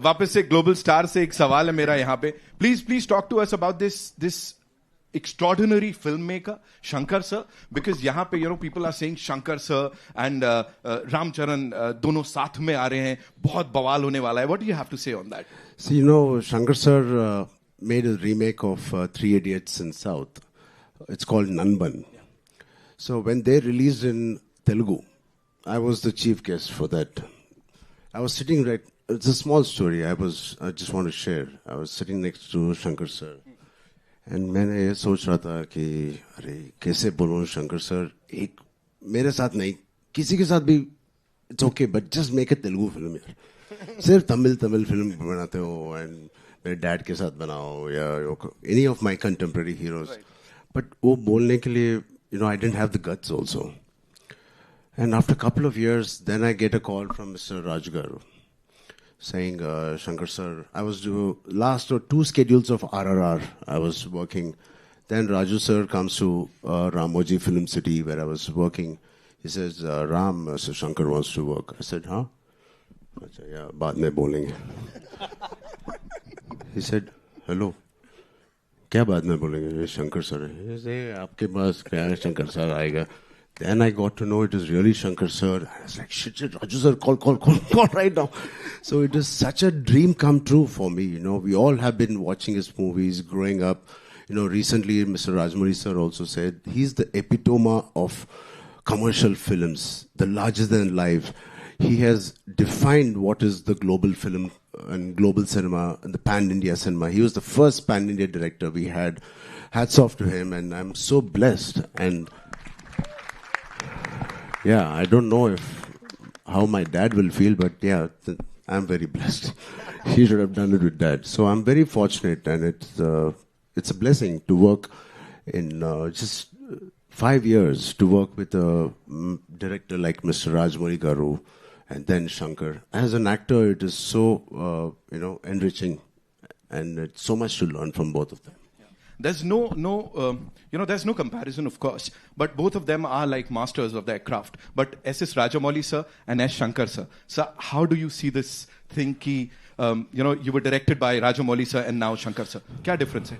वापस से global star से एक सवाल है मेरा यहाँ पे. Please talk to us about this extraordinary filmmaker, Shankar sir, because यहाँ पे people are saying Shankar sir and Ramcharan दोनों साथ में आ रहे हैं, बहुत बवाल होने वाला है. What do you have to say on that? So, Shankar sir made a remake of Three Idiots in South. It's called Nanban. Yeah. So when they released in Telugu, I was the chief guest for that. I was sitting it's a small story I just want to share. I was sitting next to Shankar sir. And मैंने ये सोच रहा था कि अरे कैसे बोलूँ Shankar sir एक मेरे साथ नहीं किसी के साथ भी it's okay but just make a Telugu film यार सिर्फ तमिल फिल्म बनाते हो and मेरे डैड के साथ बनाओ या any of my contemporary heroes but वो बोलने के लिए I didn't have the guts also and after a couple of years then I get a call from Mr. Raj Garu saying, Shankar sir, I was last 2 schedules of RRR I was working. Then Raju sir comes to Ramoji Film City where I was working. He says, Ram, Sir Shankar wants to work. I said, huh? Yeah, baad mein bolenge. He said, hello. Kya baad mein bolenge? Shankar sir. He said, aapke paas kya hai? Shankar sir aayega. Then I got to know it was really Shankar sir. And I was like, shit, Raju sir, call right now. So it is such a dream come true for me. We all have been watching his movies, growing up. Recently Mr. Rajmouli sir also said, he's the epitome of commercial films, the larger than life. He has defined what is the global film and global cinema and the pan-India cinema. He was the first pan-India director we had. Hats off to him and I'm so blessed and yeah, I don't know how my dad will feel, but yeah, I'm very blessed. He should have done it with dad. So I'm very fortunate, and it's a blessing to work in just 5 years to work with a director like Mr. Rajmouli Garu, and then Shankar. As an actor, it is so enriching, and it's so much to learn from both of them. There's there's no comparison, of course, but both of them are like masters of their craft. But S.S. Rajamouli sir and S. Shankar sir. So how do you see this thing ki, you were directed by Rajamouli sir and now Shankar sir? Kya difference hai?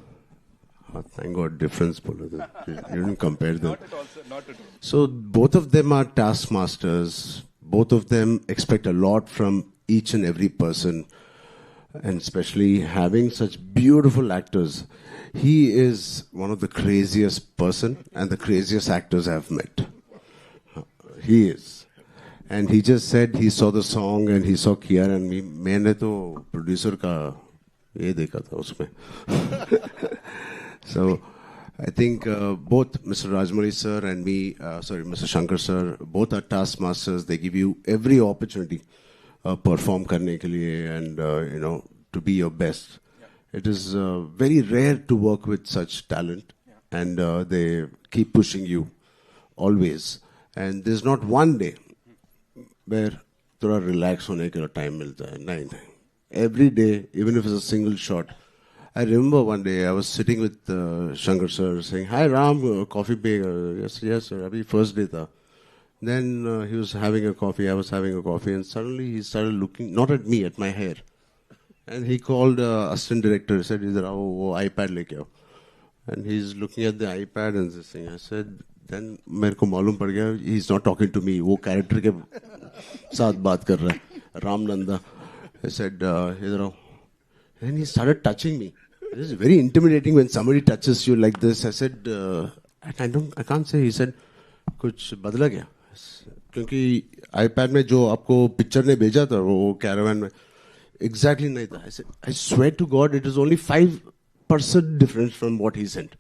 Oh, thank God, difference. You didn't compare them. Not at all, sir. Not at all. So both of them are taskmasters. Both of them expect a lot from each and every person. And especially having such beautiful actors. He is one of the craziest person and the craziest actors I've met. He is. And he just said he saw the song and he saw Kiara and me. मैंने तो producer का ये देखा था उसमें. So I think both Mr. Rajmouli sir and me, Mr. Shankar sir, both are taskmasters. They give you every opportunity perform करने के लिए and to be your best. It is very rare to work with such talent, and they keep pushing you always. And there's not one day where थोड़ा relax होने के लिए time मिलता है. नहीं. Every day, even if it's a single shot. I remember one day I was sitting with Shankar sir saying, "Hi Ram, coffee bag." Yes sir. Abhi first day tha. Then he was having a coffee. I was having a coffee, and suddenly he started looking not at me, at my hair. And he called assistant director, said, "Idhar aao, wo iPad leke aao." And he's looking at the iPad and this thing. I said, then मेरे को मालूम पड़ गया, he's not talking to me. वो character के साथ बात कर रहा है, Ram Nanda. I said, "Idhar aao." And he started touching me. It is very intimidating when somebody touches you like this. I said, I can't say. He said, कुछ बदला क्या? क्योंकि iPad में जो आपको picture ने भेजा था, वो caravan में exactly नहीं था. I said, I swear to God, it is only 5% difference from what he sent.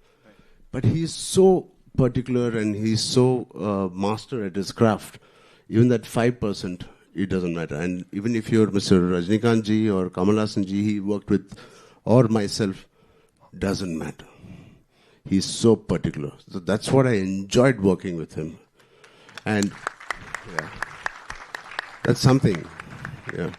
But he is so particular and he's so master at his craft. Even that 5%, it doesn't matter. And even if you're Mr. Rajnikant ji or Kamal Hassan ji, he worked with, or myself, doesn't matter. He's so particular. So that's what I enjoyed working with him. And yeah, that's something. Yeah.